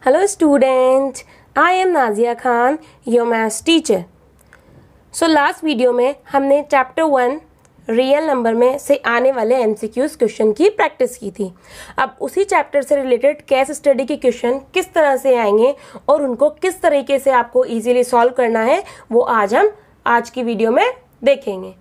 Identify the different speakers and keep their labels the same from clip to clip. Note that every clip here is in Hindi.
Speaker 1: Hello student, I am Nazia Khan, your maths teacher. So last video में हमने चैप्टर 1 रियल नंबर में से आने वाले एमसीक्यूज क्वेश्चन की प्रैक्टिस की थी। अब उसी चैप्टर से रिलेटेड केस स्टडी के क्वेश्चन किस तरह से आएंगे और उनको किस तरीके से आपको इजीली सॉल्व करना है वो हम आज की वीडियो में देखेंगे।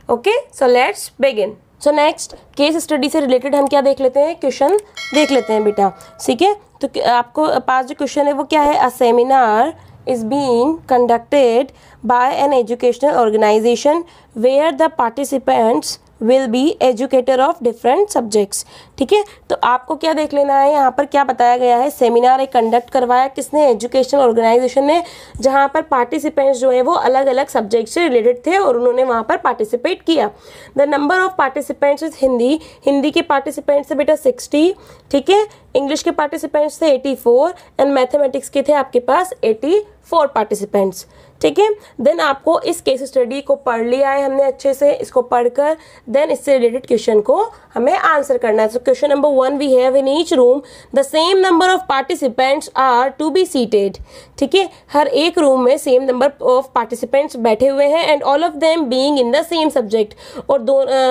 Speaker 1: Okay, so let's begin. So next case study से रिलेटेड हम क्या देख लेते हैं, क्वेश्चन देख लेते हैं बेटा। ठीक है, तो आपको पास जो क्वेश्चन है वो क्या है, a seminar is being conducted by an educational organization where the participants will be educator of different subjects। ठीक है, तो आपको क्या देख लेना है, यहाँ पर क्या बताया गया है, सेमिनार एक कंडक्ट करवाया किसने, एजुकेशनल ऑर्गेनाइजेशन ने, जहाँ पर पार्टिसिपेंट्स जो है वो अलग अलग सब्जेक्ट से रिलेटेड थे और उन्होंने वहाँ पर पार्टिसिपेट किया। The number of participants is Hindi के पार्टिसिपेंट्स थे बेटा 60, ठीक है, इंग्लिश के पार्टिसिपेंट्स थे 84 एंड मैथमेटिक्स के थे आपके पास 84 पार्टिसिपेंट्स। ठीक है, देन आपको इस केस स्टडी को पढ़ लिया है हमने अच्छे से, इसको पढ़कर देन इससे रिलेटेड क्वेश्चन को हमें आंसर करना है। So question number 1 we have in each room the same number of participants are to be seated. ठीक है, हर एक रूम में सेम नंबर ऑफ पार्टिसिपेंट्स बैठे हुए हैं and all of them being in the same subject, और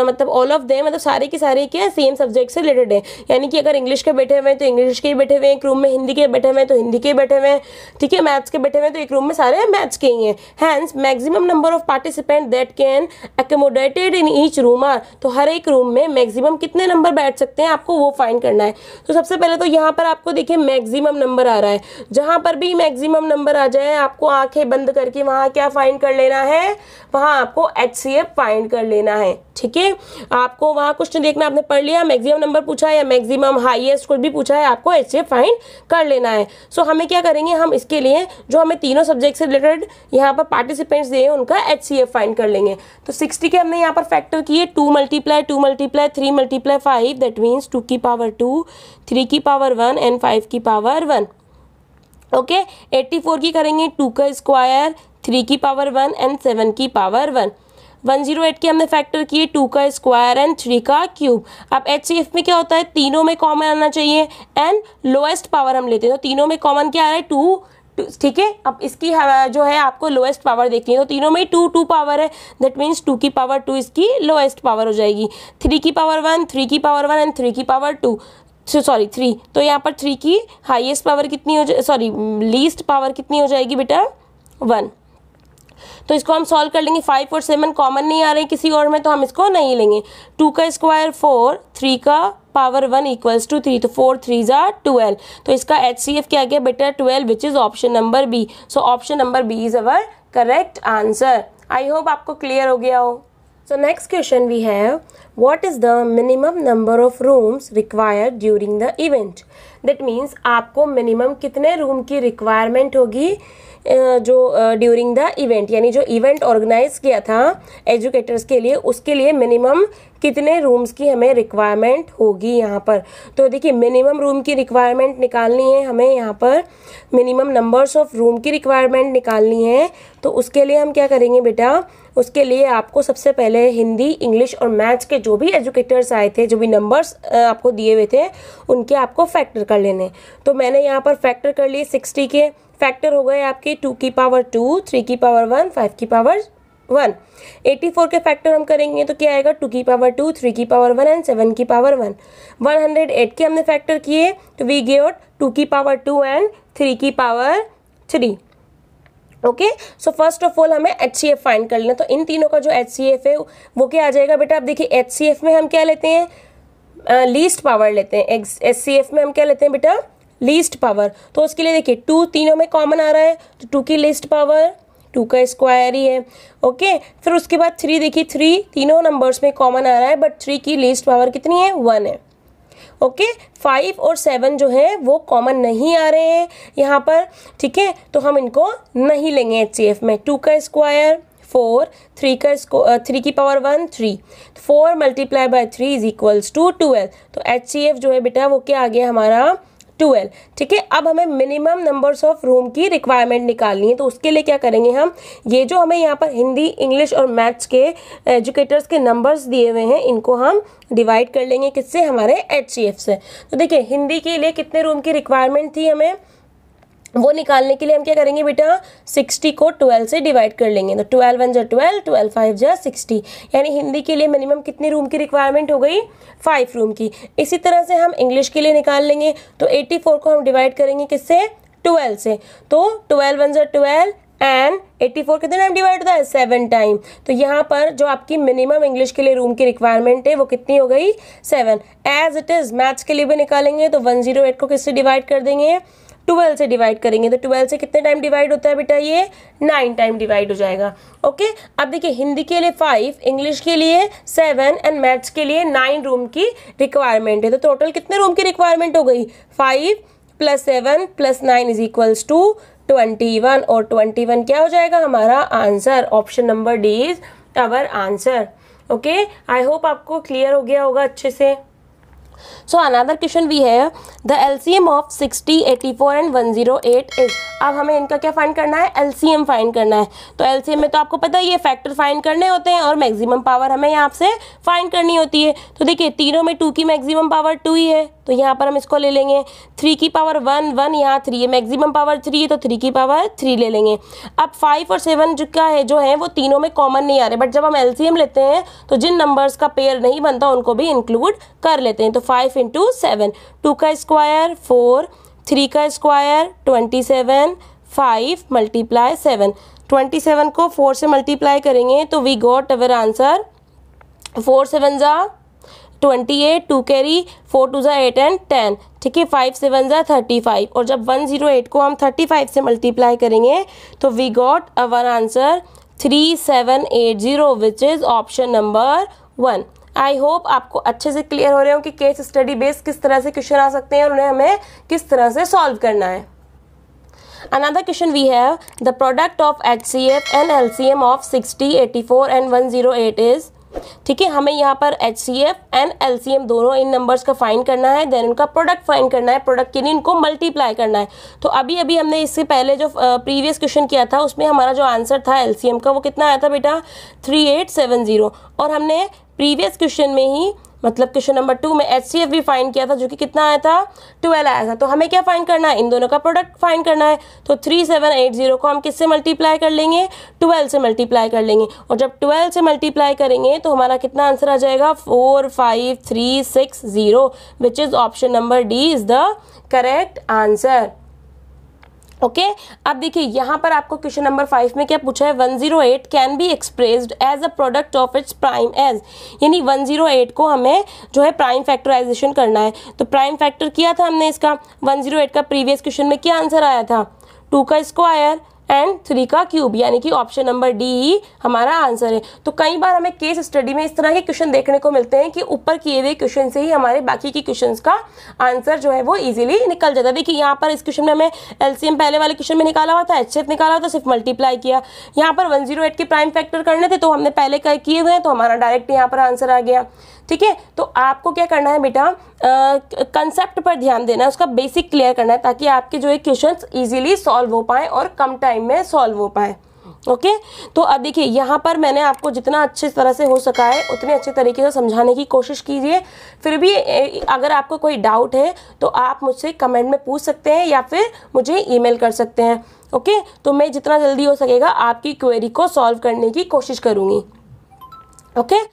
Speaker 1: मतलब ऑल ऑफ देम मतलब सारे के सारे क्या सेम सब्जेक्ट से रिलेटेड है। यानी कि अगर इंग्लिश के बैठे हुए हैं तो इंग्लिश के ही बैठे हुए हैं एक रूम में, हिंदी के बैठे हुए हैं तो हिंदी के बैठे हुए हैं, ठीक है, मैथ्स के बैठे हुए हैं तो एक रूम में सारे मैथ्स के ही हैं। Hence maximum number of participant that can accommodated in each room are, तो हर एक रूम में मैक्सिमम कितने नंबर बैठ सकते हैं आपको वो फाइंड करना है। तो सबसे पहले तो यहाँ पर आपको देखिए मैक्सिमम नंबर आ रहा है, जहां पर भी मैक्सिमम नंबर आ जाए आपको आंखें बंद करके वहां क्या फाइंड कर लेना है, वहां आपको HCF फाइंड कर लेना है। ठीक है, आपको वहां कुछ नहीं देखना, आपने पढ़ लिया मैक्सिमम नंबर पूछा है या मैक्सिमम हाईएस्ट कुछ भी पूछा है, आपको HCF फाइंड कर लेना है। सो हमें क्या करेंगे, हम इसके लिए जो हमें तीनों सब्जेक्ट से रिलेटेड यहाँ पर पार्टिसिपेंट्स दिए उनका HCF फाइंड कर लेंगे। तो 60 के हमने यहाँ पर फैक्टर किए 2 × 2 × 3 × 5, दैट मीन्स 2 की पावर 2, 3 की पावर 1 एंड 5 की पावर 1। ओके, 84 की करेंगे 2 का स्क्वायर, 3 की पावर 1 एंड 7 की पावर 1। 108 के हमने फैक्टर किए 2 का स्क्वायर एंड 3 का क्यूब। अब HCF में क्या होता है, तीनों में कॉमन आना चाहिए एंड लोएस्ट पावर हम लेते हैं, तो तीनों में कॉमन क्या आ रहा है 2। ठीक है, अब इसकी जो है आपको लोएस्ट पावर देखनी है, तो तीनों में 2 पावर है, दैट मीन्स 2 की पावर 2 इसकी लोएस्ट पावर हो जाएगी। 3 की पावर 1, 3 की पावर 1 एंड 3 की पावर 2, सॉरी 3, तो यहाँ पर 3 की हाईएस्ट पावर कितनी हो जाए, सॉरी लीस्ट पावर कितनी हो जाएगी बेटा 1। तो इसको हम सॉल्व कर लेंगे, 5 और 7 कॉमन नहीं आ रहे किसी और में तो हम इसको नहीं लेंगे। 2 का स्क्वायर 4, 3 का पावर 1 इक्वल्स टू 3, तो 4 3 = 12, तो इसका HCF क्या गया बेटा 12, which is option number B. So option number B is our correct answer. I hope आपको क्लियर हो गया हो। So next question we have, what is the minimum number of rooms required during the event? That means आपको minimum कितने रूम की रिक्वायरमेंट होगी जो ड्यूरिंग द इवेंट, यानी जो इवेंट ऑर्गेनाइज किया था एजुकेटर्स के लिए उसके लिए मिनिमम कितने रूम्स की हमें रिक्वायरमेंट होगी यहाँ पर। तो देखिए मिनिमम रूम की रिक्वायरमेंट निकालनी है हमें, यहाँ पर मिनिमम नंबर्स ऑफ रूम की रिक्वायरमेंट निकालनी है। तो उसके लिए हम क्या करेंगे बेटा, उसके लिए आपको सबसे पहले हिंदी, इंग्लिश और मैथ्स के जो भी एजुकेटर्स आए थे, जो भी नंबर्स आपको दिए हुए थे उनके आपको फैक्टर कर लेने। तो मैंने यहाँ पर फैक्टर कर लिए, 60 के फैक्टर हो गए आपके 2 की पावर 2, 3 की पावर 1, 5 की पावर 1। 84 के फैक्टर हम करेंगे तो क्या आएगा, 2 की पावर 2, 3 की पावर 1 एंड 7 की पावर 1। 108 के हमने फैक्टर किए तो वी गेट 2 की पावर 2 एंड 3 की power 3। Okay, so first of all हमें HCF फाइंड कर लेना। तो इन तीनों का जो HCF है वो क्या आ जाएगा बेटा, अब देखिए HCF में हम क्या लेते हैं, लीस्ट पावर लेते हैं। HCF में हम क्या लेते हैं बेटा, लीस्ट पावर। तो उसके लिए देखिए 2 तीनों में कॉमन आ रहा है, तो 2 की लीस्ट पावर 2 का स्क्वायर ही है। ओके, फिर उसके बाद 3 देखिए 3 तीनों नंबर्स में कॉमन आ रहा है, बट 3 की लीस्ट पावर कितनी है 1 है। ओके, 5 और 7 जो है वो कॉमन नहीं आ रहे हैं यहाँ पर, ठीक है, तो हम इनको नहीं लेंगे HCF में। 2 का स्क्वायर 4, 3 की पावर 1 3, 4 × 3 = 3 = 12। तो HCF जो है बेटा वो क्या आ गया हमारा 12। ठीक है, अब हमें मिनिमम नंबर्स ऑफ रूम की रिक्वायरमेंट निकालनी है। तो उसके लिए क्या करेंगे हम, ये जो हमें यहाँ पर हिंदी, इंग्लिश और मैथ्स के एजुकेटर्स के नंबर्स दिए हुए हैं, इनको हम डिवाइड कर लेंगे किससे, हमारे HCF से। तो देखिए हिंदी के लिए कितने रूम की रिक्वायरमेंट थी हमें, वो निकालने के लिए हम क्या करेंगे बेटा, 60 को 12 से डिवाइड कर लेंगे। तो 12 1 जा 12, 12 5 जा 60, यानी हिंदी के लिए मिनिमम कितने रूम की रिक्वायरमेंट हो गई, 5 रूम की। इसी तरह से हम इंग्लिश के लिए निकाल लेंगे। तो 84 को हम डिवाइड करेंगे किससे, 12 से। तो 12 1 जा 12 एंड 84 कितने टाइम डिवाइड होता है, 7 टाइम। तो यहाँ पर जो आपकी मिनिमम इंग्लिश के लिए रूम की रिक्वायरमेंट है वो कितनी हो गई, 7। एज इट इज मैथ्स के लिए भी निकालेंगे तो 108 को किससे डिवाइड कर देंगे, 12 से डिवाइड करेंगे। तो 12 से कितने टाइम डिवाइड होता है बेटा, ये 9 टाइम डिवाइड हो जाएगा। ओके, अब देखिए हिंदी के लिए 5, इंग्लिश के लिए 7 एंड मैथ्स के लिए 9 रूम की रिक्वायरमेंट है। तो टोटल कितने रूम की रिक्वायरमेंट हो गई, 5 + 7 + 9 इज इक्वल्स टू 21। और 21 क्या हो जाएगा हमारा answer. Option number D is our answer. Okay, I hope आपको क्लियर हो गया होगा अच्छे से। So another question we have, the LCM of 60, 84 and 108 is। अब हमें इनका क्या फाइंड करना है, LCM फाइंड करना है। तो LCM में तो आपको पता है ये फैक्टर फाइंड करने होते हैं और मैक्सिमम पावर हमें यहाँ से फाइंड करनी होती है। तो देखिए तीनों में 2 की मैक्सिमम पावर 2 ही है, तो यहाँ पर हम इसको ले लेंगे। 3 की पावर 1 1, यहाँ 3 है, मैक्सिमम पावर 3 है तो 3 की पावर 3 ले लेंगे। अब 5 और 7 जो है वो तीनों में कॉमन नहीं आ रहे, बट जब हम LCM लेते हैं तो जिन नंबर्स का पेयर नहीं बनता उनको भी इंक्लूड कर लेते हैं। तो 5 × 7, 2 का स्क्वायर 4, 3 का स्क्वायर 27, 5 × 7, 27 को 4 से मल्टीप्लाई करेंगे तो वी गॉट अवर आंसर 4 7 जा 28, 2 कैरी 4 2 जा 8 एंड 10। ठीक है, 5 7 जा 35। और जब 108 को हम 35 से मल्टीप्लाई करेंगे तो we got our answer 3780 which is option number 1। I hope आपको अच्छे से क्लियर हो रहे हो कि केस स्टडी बेस्ड किस तरह से क्वेश्चन आ सकते हैं और उन्हें हमें किस तरह से सॉल्व करना है। Another question we have, the product of HCF and LCM of 60, 84 and 108 is। ठीक है, हमें यहाँ पर HCF एंड LCM दोनों इन नंबर्स का फाइंड करना है, देन उनका प्रोडक्ट फाइंड करना है, प्रोडक्ट के लिए इनको मल्टीप्लाई करना है। तो अभी अभी हमने इससे पहले जो प्रीवियस क्वेश्चन किया था उसमें हमारा जो आंसर था LCM का वो कितना आया था बेटा, 3870। और हमने प्रीवियस क्वेश्चन में ही मतलब क्वेश्चन नंबर 2 में HCF भी फाइंड किया था जो कि कितना आया था, 12 आया था। तो हमें क्या फाइंड करना है, इन दोनों का प्रोडक्ट फाइंड करना है। तो 3780 को हम किससे मल्टीप्लाई कर लेंगे, 12 से मल्टीप्लाई कर लेंगे। और जब 12 से मल्टीप्लाई करेंगे तो हमारा कितना आंसर आ जाएगा, 45360 विच is option number D is the correct answer. Okay, अब देखिए यहाँ पर आपको क्वेश्चन नंबर 5 में क्या पूछा है, 108 can be expressed as a product of its prime as, यानी 108 को हमें जो है प्राइम फैक्टराइजेशन करना है। तो प्राइम फैक्टर किया था हमने इसका, 108 का प्रीवियस क्वेश्चन में क्या आंसर आया था, 2 का स्क्वायर एंड 3 का क्यूब, यानी कि ऑप्शन नंबर डी ही हमारा आंसर है। तो कई बार हमें केस स्टडी में इस तरह के क्वेश्चन देखने को मिलते हैं कि ऊपर किए हुए क्वेश्चन से ही हमारे बाकी के क्वेश्चंस का आंसर जो है वो इजीली निकल जाता है। देखिए यहाँ पर इस क्वेश्चन में हमें LCM पहले वाले क्वेश्चन में निकाला हुआ था, HCF निकाला हुआ था, सिर्फ मल्टीप्लाई किया। यहाँ पर 108 के प्राइम फैक्टर करने थे तो हमने पहले किए हुए हैं तो हमारा डायरेक्ट यहाँ पर आंसर आ गया। ठीक है, तो आपको क्या करना है बेटा, कंसेप्ट पर ध्यान देना है, उसका बेसिक क्लियर करना है ताकि आपके जो है क्वेश्चंस इजीली सॉल्व हो पाए और कम टाइम में सॉल्व हो पाए। ओके, तो अब देखिए यहाँ पर मैंने आपको जितना अच्छे तरह से हो सका है उतने अच्छे तरीके से समझाने की कोशिश कीजिए। फिर भी अगर आपको कोई डाउट है तो आप मुझसे कमेंट में पूछ सकते हैं या फिर मुझे ईमेल कर सकते हैं। ओके, तो मैं जितना जल्दी हो सकेगा आपकी क्वेरी को सॉल्व करने की कोशिश करूँगी। ओके।